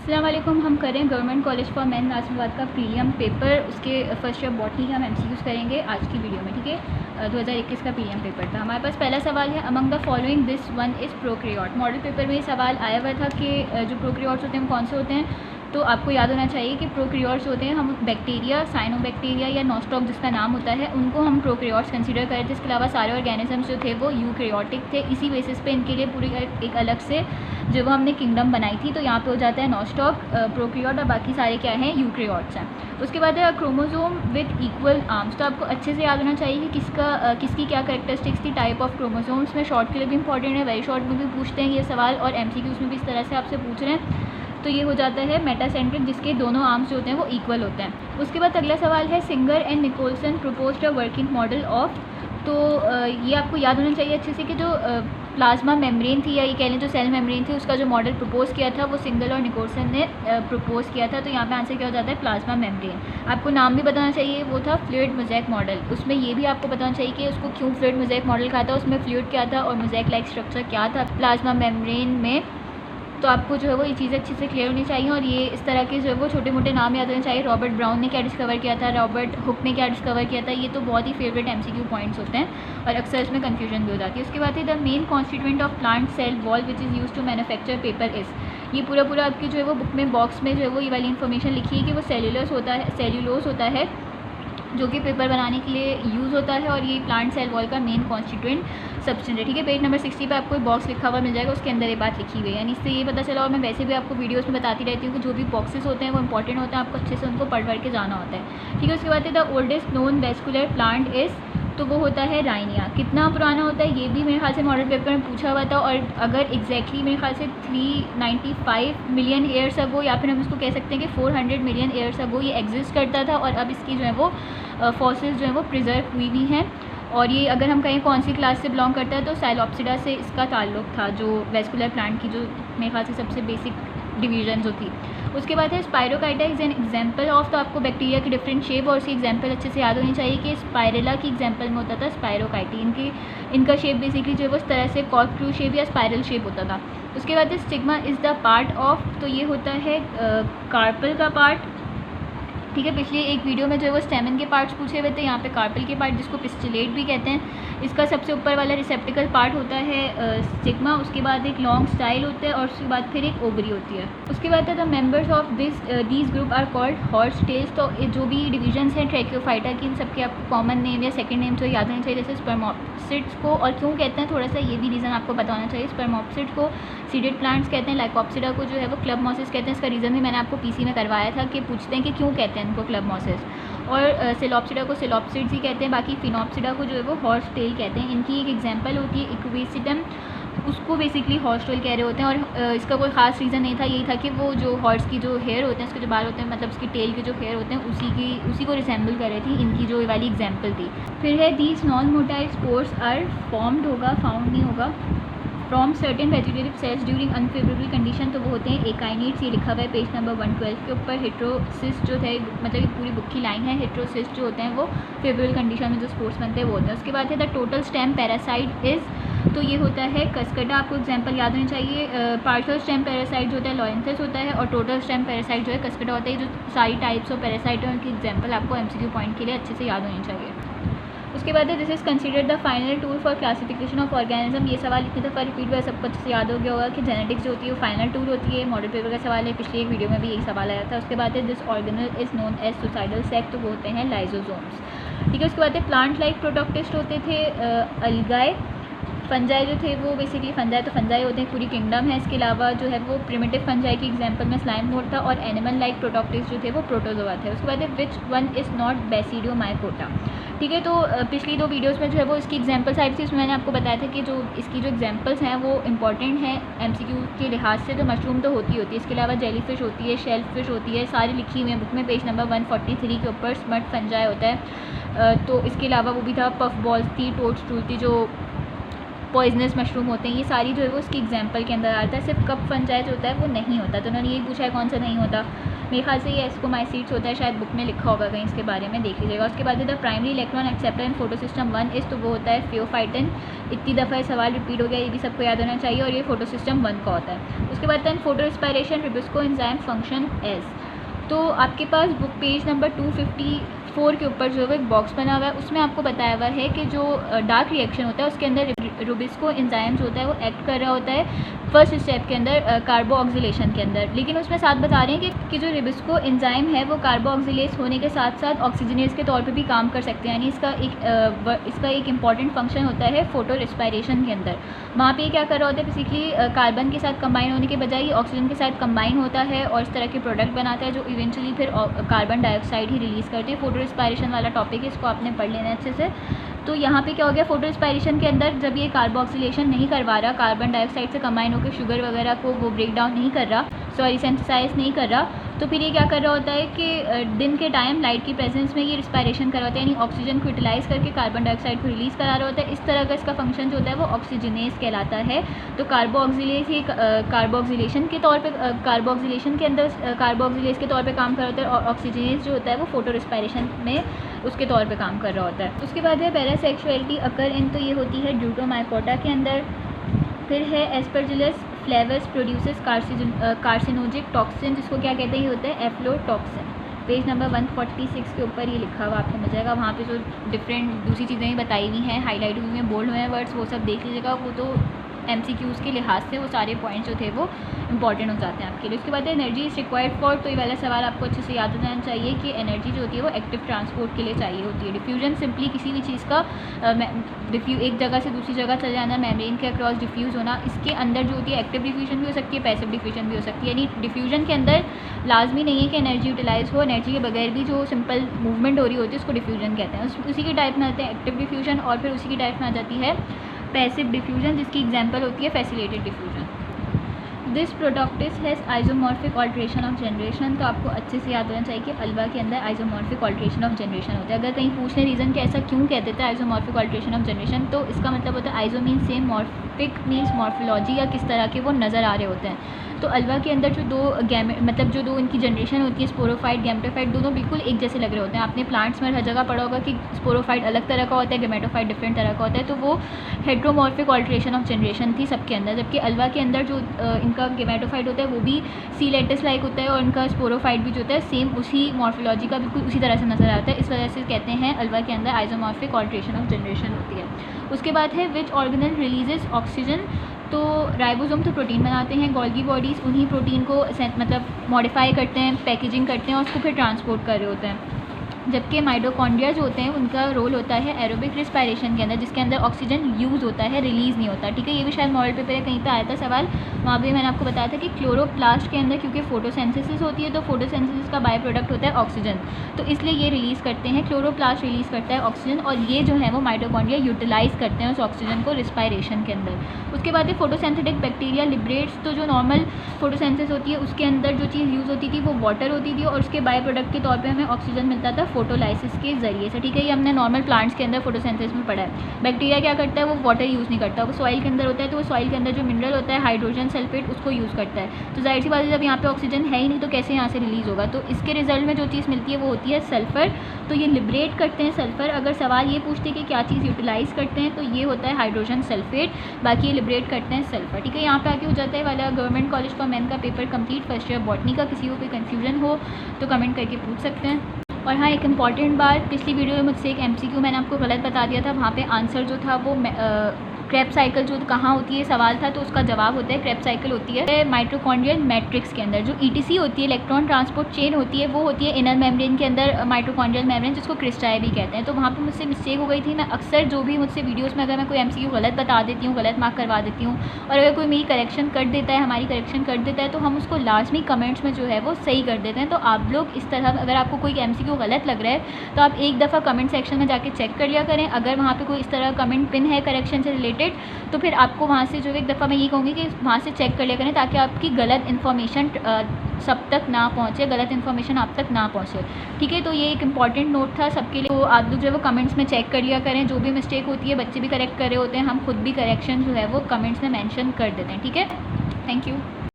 अस्सलाम वालेकुम। हम करें government college for man Nasirabad का प्रीलियम पेपर, उसके फर्स्ट ईयर बॉटनी का हम एमसीक्यूज़ करेंगे आज की वीडियो में। ठीक है, 2021 का प्रीलियम पेपर था। हमारे पास पहला सवाल है, among the following this one is prokaryote. Model paper में ये सवाल आया हुआ था कि जो प्रोकैरियोट्स होते हैं वो कौन से होते हैं। तो आपको याद होना चाहिए कि प्रोकैरियोट्स होते हैं, हम बैक्टीरिया, साइनोबैक्टीरिया या नॉस्टॉक जिसका नाम होता है उनको हम प्रोकैरियोट्स कंसीडर करें थे। इसके अलावा सारे ऑर्गेनिजम्स जो थे वो यूकैरियोटिक थे। इसी बेसिस पे इनके लिए पूरी एक अलग से जो वो हमने किंगडम बनाई थी। तो यहाँ पे हो जाता है नॉस्टॉक, प्रोकैरियोट, और बाकी सारे क्या हैं, यूकैरियोट्स हैं। उसके बाद है क्रोमोसोम विद इक्वल आर्म्स। तो आपको अच्छे से याद होना चाहिए कि किसकी क्या कैरेक्टरिस्टिक्स थी, टाइप ऑफ क्रोमोसोम्स में। शॉर्ट के लिए भी इंपॉर्टेंट है, वेरी शॉर्ट में भी पूछते हैं ये सवाल, और एमसीक्यूज़ में भी इस तरह से आपसे पूछ रहे हैं। तो ये हो जाता है मेटासेंट्रिक, जिसके दोनों आर्म्स जो होते हैं वो इक्वल होते हैं। उसके बाद अगला सवाल है, Singer and Nicolson proposed a working model of. तो ये आपको याद होना चाहिए अच्छे से कि जो प्लाज्मा मेम्ब्रेन थी, या ये कह लें जो सेल मेम्ब्रेन थी, उसका जो मॉडल प्रपोज किया था वो सिंगल और निकोलसन ने प्रपोज किया था। तो यहाँ पे आंसर क्या हो जाता है, प्लाज्मा मेम्ब्रेन। आपको नाम भी बताना चाहिए, वो था फ्लूइड मोज़ेक मॉडल। उसमें ये भी आपको बताना चाहिए कि उसको क्यों फ्लूइड मोज़ेक मॉडल कहा था, उसमें फ्लूइड क्या था और मोज़ेक लाइक स्ट्रक्चर क्या था प्लाज्मा मेम्ब्रेन में। तो आपको जो है वो ये चीज़ें अच्छे से क्लियर होनी चाहिए, और ये इस तरह के जो है वो छोटे मोटे नाम याद होने चाहिए। रॉबर्ट ब्राउन ने क्या डिस्कवर किया था, रॉबर्ट हुक ने क्या डिस्कवर किया था। ये तो बहुत ही फेवरेट एमसीक्यू पॉइंट्स होते हैं और अक्सर इसमें कन्फ्यूजन भी हो जाती है। उसके बाद है, the main constituent of plant cell wall which is use to manufacture paper is. ये पूरा आपकी जो है वो बुक में बॉक्स में जो है वो ये वाली इन्फॉर्मेशन लिखी है कि वो सेल्यूलोस होता है जो कि पेपर बनाने के लिए यूज़ होता है, और ये प्लांट सेल वॉल का मेन कॉन्स्टिट्यूएंट सब्सटेंस है। ठीक है, पेज नंबर 60 पे आपको एक बॉक्स लिखा हुआ मिल जाएगा, उसके अंदर ये बात लिखी हुई है। यानी इससे ये पता चला, और मैं वैसे भी आपको वीडियोस में बताती रहती हूँ कि जो भी बॉक्सेस होते हैं वो इंपॉर्टेंट होते हैं, आपको अच्छे से उनको पढ़ के जाना होता है। ठीक है, उसके बाद है, the oldest known vascular plant is. तो वो होता है राइनिया। कितना पुराना होता है ये भी मेरे ख्याल से मॉडल पेपर में पूछा हुआ था, और अगर एग्जैक्टली मेरे ख्याल से 395 मिलियन ईयर्स अगो, या फिर हम इसको कह सकते हैं कि 400 मिलियन ईयर्स अगो ये एग्जिस्ट करता था, और अब इसकी जो है वो फॉसिल्स जो है वो प्रिजर्व हुई भी हैं। और ये अगर हम कहीं कौन सी क्लास से बिलोंग करता है तो साइलोप्सिडा से इसका ताल्लुक था, जो वेस्कुलर प्लांट की जो मेरे ख्याल से सबसे बेसिक डिवीजन जो थी। उसके बाद है, स्पायरोकाइटा इज़ एन एग्जाम्पल ऑफ। तो आपको बैक्टीरिया की डिफरेंट शेप और उसकी एग्जाम्पल अच्छे से याद होनी चाहिए कि स्पायरेला की एग्जाम्पल में होता था स्पायरोकाइटी। इनका शेप बेसिकली जो है वो इस तरह से कॉर्कस्क्रू शेप या स्पायरल शेप होता था। उसके बाद है, stigma is the part of. तो ये होता है कार्पल का पार्ट। ठीक है, पिछले एक वीडियो में जो है वो स्टेमन के पार्ट्स पूछे हुए थे, यहाँ पे कार्पल के पार्ट, जिसको पिस्टिलेट भी कहते हैं। इसका सबसे ऊपर वाला रिसेप्टिकल पार्ट होता है स्टिग्मा। उसके बाद एक लॉन्ग स्टाइल होता है, और उसके बाद फिर एक ओवरी होती है। उसके बाद the members of these group are called horse tails. तो जो भी डिविजन्स हैं ट्रैकियोफाइटा की, इन सबके आपको कॉमन नेम या सेकंड नेम जो याद होना चाहिए, जैसे स्पर्मोप्सिड्स को, और क्यों कहते हैं थोड़ा सा ये भी रीज़न आपको बताना चाहिए। स्पर्मोप्सिड्स को सीडेड प्लांट्स कहते हैं, लाइकोप्सिडा को जो है वो क्लब मॉसिस कहते हैं। इसका रीज़न भी मैंने आपको पीसी में करवाया था कि पूछते हैं कि क्यों कहते हैं इनको क्लब मॉसिस। और सेलोप्सिडा को सेलोप्सिड्स ही कहते हैं। बाकी फिनोप्सिडा को जो है वो हॉर्स टेल कहते हैं। इनकी एक एग्जांपल होती है इक्वेसिटम, उसको बेसिकली हॉर्स टेल कह रहे होते हैं। और इसका कोई ख़ास रीज़न नहीं था, यही था कि वो जो हॉर्स की जो हेयर होते हैं, उसके जो बाल होते हैं, मतलब उसकी टेल के जो हेयर होते हैं, उसी को रिसेंबल कर रही थी। इनकी जो वाली एग्जाम्पल थी। फिर है, these non motile spores are formed, होगा फाउंड नहीं होगा, from certain vegetative cells during unfavourable condition. तो वो होते हैं एकाइनेट्स। ये लिखा हुआ है पेज नंबर 112 के ऊपर। हेट्रोसिस्ट जो है, मतलब ये पूरी बुक की लाइन है, हेट्रोसिस्ट जो होते हैं वो फेवरेबल कंडीशन में जो स्पोर्स बनते हैं वो होते हैं। उसके बाद है, the total stem parasite is. तो ये होता है कस्कटा। आपको एग्जाम्पल याद होनी चाहिए। पार्शियल स्टेम पैरासाइट जो होता है लॉरेंथस होता है, और टोटल स्टेम पैरासाइट जो है कस्कटा होता है। जो सारी टाइप्स ऑफ पैरासाइट है उनकी एग्जाम्पल आपको एमसीक्यू पॉइंट के लिए अच्छे से याद होनी चाहिए। उसके बाद है, this is considered the final tool for classification of organism. ये सवाल इतनी दफ़ा रिपीट हुआ, सबको अच्छे से याद हो गया होगा कि जेनेटिक्स जो होती है वो फाइनल टूल होती है। मॉडल पेपर का सवाल है, पिछले एक वीडियो में भी यही सवाल आया था। उसके बाद है, this organelle is known as suicidal sac. तो वो होते हैं लाइजोसोम्स। ठीक है, उसके बाद है, प्लांट लाइक प्रोटोक्टिस्ट होते थे अलगाए। फंजाई जो थे वो बेसिकली फंजाई होते हैं, पूरी किंगडम है। इसके अलावा जो है वो प्रिमिटिव फंजाई की एग्जांपल में स्लाइम मोल्ड था, और एनिमल लाइक प्रोटोक्टिस जो थे वो प्रोटोजोआ थे। उसके बाद है, which one is not Basidiomycota. ठीक है, तो पिछली दो वीडियोस में जो है वो इसकी एग्जांपल्स आई थी, उसमें मैंने आपको बताया था कि जो इसकी जो एग्जांपल्स हैं वो इंपॉर्टेंट हैं एमसीक्यू के लिहाज से। तो मशरूम तो होती है। इसके अलावा जेलीफिश होती है, शेल फिश होती है, सारी लिखी हुई है बुक में पेज नंबर 143 के ऊपर। स्मट फंजाई होता है। तो इसके अलावा वो भी था, पफ बॉल्स थी, टोड्सटूल थी, जो पॉइजनस मशरूम होते हैं, ये सारी जो है वो उसकी एग्जाम्पल के अंदर आता है। सिर्फ कप फंजाई जो होता है वो नहीं होता। तो उन्होंने यही पूछा है कौन सा नहीं होता। मेरे ख्याल से ये एस्कोमाइसीट्स होता है, शायद बुक में लिखा होगा कहीं, इसके बारे में देख लीजिएगा। उसके बाद the primary electron acceptor in photo system 1 इस, तो वो होता है फियोफाइटिन। इतनी दफ़ा सवाल रिपीट हो गया, ये भी सबको याद होना चाहिए, और ये फोटो सिस्टम 1 का होता है। उसके बाद photorespiration rubisco enzyme function as. तो आपके पास बुक पेज नंबर 254 के ऊपर जो है एक बॉक्स बना हुआ है, उसमें आपको बताया हुआ है कि जो डार्क रिएक्शन होता है उसके अंदर रुबिस्को एंजाइम जो होता है वो एक्ट कर रहा होता है फर्स्ट स्टेप के अंदर कार्बो ऑक्सीलेशन के अंदर। लेकिन उसमें साथ बता रहे हैं कि जो रुबिस्को एंजाइम है वो कार्बो ऑक्सीलेस होने के साथ साथ ऑक्सीजनेस के तौर पे भी काम कर सकते हैं, यानी इसका एक इंपॉर्टेंट फंक्शन होता है फोटो रेस्पिरेशन के अंदर। वहाँ पे क्या कर रहा होता है, बेसिकली कार्बन के साथ कंबाइन होने के बजाय ये ऑक्सीजन के साथ कंबाइन होता है और इस तरह के प्रोडक्ट बनाता है जो इवेंचुअली फिर कार्बन डाइऑक्साइड ही रिलीज़ करते हैं। फोटो रेस्पिरेशन वाला टॉपिक है, इसको आपने पढ़ लेना है अच्छे से। तो यहाँ पे क्या हो गया, फोटो रेस्पिरेशन के अंदर जब ये कार्बोक्सिलेशन नहीं करवा रहा, कार्बन डाइऑक्साइड से कंबाइन होकर शुगर वगैरह को वो ब्रेक डाउन नहीं कर रहा, सॉरी सिंथेसाइज नहीं कर रहा, तो फिर ये क्या कर रहा होता है कि दिन के टाइम लाइट की प्रेजेंस में ये रिस्पायरेशन कर रहा होता है, यानी ऑक्सीजन को यूटिलाइज करके कार्बन डाइऑक्साइड को रिलीज़ करा रहा होता है। इस तरह का इसका फंक्शन जो होता है वो ऑक्सीजनेस कहलाता है। तो कार्बोक्सिलेस ही कार्बोक्सिलेशन के तौर पे, कार्बोक्सिलेशन के अंदर कार्बोक्सिलेस के तौर पे काम कर रहा होता है, और ऑक्सीजनेस जो होता है वो फोटो रिस्पायरेशन में उसके तौर पे काम कर रहा होता है। उसके बाद है पैरासेक्सुअलिटी अकर इन, तो ये होती है ड्यूटोमाइकोटा के अंदर। फिर है एस्परजिलस फ्लेवस प्रोड्यूसेस कार्सिनोजिक टॉक्सिन, जिसको क्या कहते हैं, ये होता है एफ्लोटॉक्सिन। पेज नंबर 146 के ऊपर ये लिखा हुआ आपको मिल जाएगा। वहाँ पे जो डिफरेंट दूसरी चीज़ें भी बताई हुई हैं, हाईलाइट हुई हैं, बोल्ड हुए हैं वर्ड्स, वो सब देख लीजिएगा। वो तो MCQs के लिहाज से वो सारे पॉइंट्स जो थे वो इंपॉर्टेंट हो जाते हैं आपके लिए। उसके बाद एनर्जी इज रिक्वायर्ड फॉर, तो ये वाला सवाल आपको अच्छे से याद हो जाना चाहिए कि एनर्जी जो होती है वो एक्टिव ट्रांसपोर्ट के लिए चाहिए होती है। डिफ्यूजन सिंपली किसी भी चीज़ का एक जगह से दूसरी जगह चले जाना, मेम्ब्रेन के अक्रॉस डिफ्यूज़ होना, इसके अंदर जो होती है एक्टिव डिफ्यूजन भी हो सकती है, पैसिव डिफ्यूजन भी हो सकती है। यानी डिफ्यूजन के अंदर लाजमी नहीं है कि एनर्जी यूटिलाइज हो, एनर्जी के बगैर भी जो सिंपल मूवमेंट हो रही होती है उसको डिफ्यूजन कहते हैं। उसी की टाइप में आते हैं एक्टिव डिफ्यूजन, और फिर उसी की टाइप में आ जाती है पैसिव डिफ्यूजन, जिसकी एग्जांपल होती है facilitated diffusion. This product is has isomorphic alternation of generation, तो आपको अच्छे से याद होना चाहिए कि अल्वा के अंदर आइसोमॉर्फिक ऑल्ट्रेशन ऑफ जनरेशन होता है। अगर कहीं पूछने रीज़न कि ऐसा क्यों कहते थे आइसोमॉर्फिक ऑल्ट्रेशन ऑफ जनरेशन, तो इसका मतलब होता है iso mean same, morphic means morphology या किस तरह के वो नज़र आ रहे होते हैं। तो अल्वा के अंदर जो जो दो इनकी जनरेशन होती है, स्पोरोफाइट गैमेटोफाइट, दोनों बिल्कुल एक जैसे लग रहे होते हैं। आपने प्लांट्स में हर जगह पढ़ा होगा कि स्पोरोफाइट अलग तरह का होता है, गैमेटोफाइट डिफरेंट तरह का होता है। तो वो हेट्रोमॉर्फिक ऑल्ट्रेशन ऑफ जनरेशन थी सबके अंदर, जबकि अल्वा के अंदर जो इनका गैमेटोफाइट होता है वो भी सी लेटस लाइक होता है, और इनका स्पोरोफाइट भी जो होता है सेम उसी मॉर्फोलॉजी का बिल्कुल उसी तरह से नजर आता है। इस वजह से कहते हैं अल्वा के अंदर आइसोमॉर्फिक ऑल्ट्रेशन ऑफ जनरेशन होती है। उसके बाद है विच ऑर्गेनल रिलीजेस ऑक्सीजन, तो राइबोसोम तो प्रोटीन बनाते हैं, गोल्गी बॉडीज़ उन्हीं प्रोटीन को मतलब मॉडिफाई करते हैं, पैकेजिंग करते हैं और उसको फिर ट्रांसपोर्ट कर रहे होते हैं। जबकि माइटोकॉन्ड्रिया जो होते हैं उनका रोल होता है एरोबिक रिस्पायरेशन के अंदर, जिसके अंदर ऑक्सीजन यूज़ होता है, रिलीज़ नहीं होता। ठीक है, ये भी शायद मॉडल पेपर कहीं पे आया था सवाल, वहाँ पे मैंने आपको बताया था कि क्लोरोप्लास्ट के अंदर क्योंकि फोटोसिंथेसिस होती है, तो फोटोसिंथेसिस का बाय प्रोडक्ट होता है ऑक्सीजन, तो इसलिए ये रिलीज़ करते हैं, क्लोरोप्लास्ट रिलीज़ करता है ऑक्सीजन, और ये जो है वो माइटोकॉन्ड्रिया यूटिलाइज़ करते हैं उस ऑक्सीजन को रिस्पायरेशन के अंदर। उसके बाद फोटोसिंथेटिक बैक्टीरिया लिबरेट्स, तो जो नॉर्मल फोटोसिंथेसिस होती है उसके अंदर जो चीज़ यूज़ होती थी वो वाटर होती थी, और उसके बाय प्रोडक्ट के तौर पर हमें ऑक्सीजन मिलता था फोटोलाइसिस के ज़रिए से। ठीक है, ये हमने नॉर्मल प्लांट्स के अंदर फोटोसिंथेसिस में पढ़ा है। बैक्टीरिया क्या करता है, वो वाटर यूज़ नहीं करता, वो सॉइल के अंदर होता है, तो वो सॉइल के अंदर जो मिनरल होता है हाइड्रोजन सल्फेट उसको यूज़ करता है। तो जाहिर सी बात है जब यहाँ पे ऑक्सीजन है ही नहीं तो कैसे यहाँ से रिलीज़ होगा, तो इसके रिजल्ट में जो चीज़ मिलती है वो होती है सल्फ़र। तो ये लिबरेट करते हैं सल्फ़र। अगर सवाल ये पूछते कि क्या चीज़ यूटिलाइज़ करते हैं, तो ये होता है हाइड्रोजन सल्फेट, बाकी ये लिबरेट करते हैं सल्फ़र। ठीक है, यहाँ पे आके हो जाता है वाला गवर्नमेंट कॉलेज फॉर मैन का paper complete first year botany का। किसी को कोई कन्फ्यूजन हो तो कमेंट करके पूछ सकते हैं। और हाँ, एक इंपॉर्टेंट बात, पिछली वीडियो में मुझसे एक MCQ मैंने आपको गलत बता दिया था, वहाँ पे आंसर जो था वो क्रेब साइकिल जो कहाँ होती है सवाल था, तो उसका जवाब होता है क्रेब साइकिल होती है माइटोकॉन्ड्रियल मैट्रिक्स के अंदर। जो ETC होती है, इलेक्ट्रॉन ट्रांसपोर्ट चेन होती है, वो होती है इनर मेम्ब्रेन के अंदर, माइटोकॉन्ड्रियल मेम्ब्रेन, जिसको क्रिस्टाई भी कहते हैं। तो वहाँ पे मुझसे मिस्टेक हो गई थी। मैं अक्सर जो भी मुझसे वीडियोस में अगर मैं कोई MCQ गलत बता देती हूँ, गलत मार्क करवा देती हूँ, और अगर कोई मेरी करेक्शन कर देता है, हमारी करेक्शन कर देता है, तो हम उसको लाजमी कमेंट्स में जो है वो सही कर देते हैं। तो आप लोग इस तरह, अगर आपको कोई MCQ गलत लग रहा है तो आप एक दफ़ा कमेंट सेक्शन में जाके चेक कर लिया करें। अगर वहाँ पर कोई इस तरह कमेंट पिन है करेक्शन से रिलेटेड इट, तो फिर आपको वहाँ से जो एक दफ़ा मैं ये कहूँगी कि वहाँ से चेक कर लिया करें, ताकि आपकी गलत इन्फॉर्मेशन सब तक ना पहुँचे, गलत इन्फॉर्मेशन आप तक ना पहुँचे, ठीक है। तो ये एक इंपॉर्टेंट नोट था सबके लिए। तो आप लोग जो है वो कमेंट्स में चेक कर लिया करें, जो भी मिस्टेक होती है बच्चे भी करेक्ट कर रहे होते हैं, हम खुद भी करेक्शन जो है वो कमेंट्स में मेंशन कर देते हैं, ठीक है। Thank you.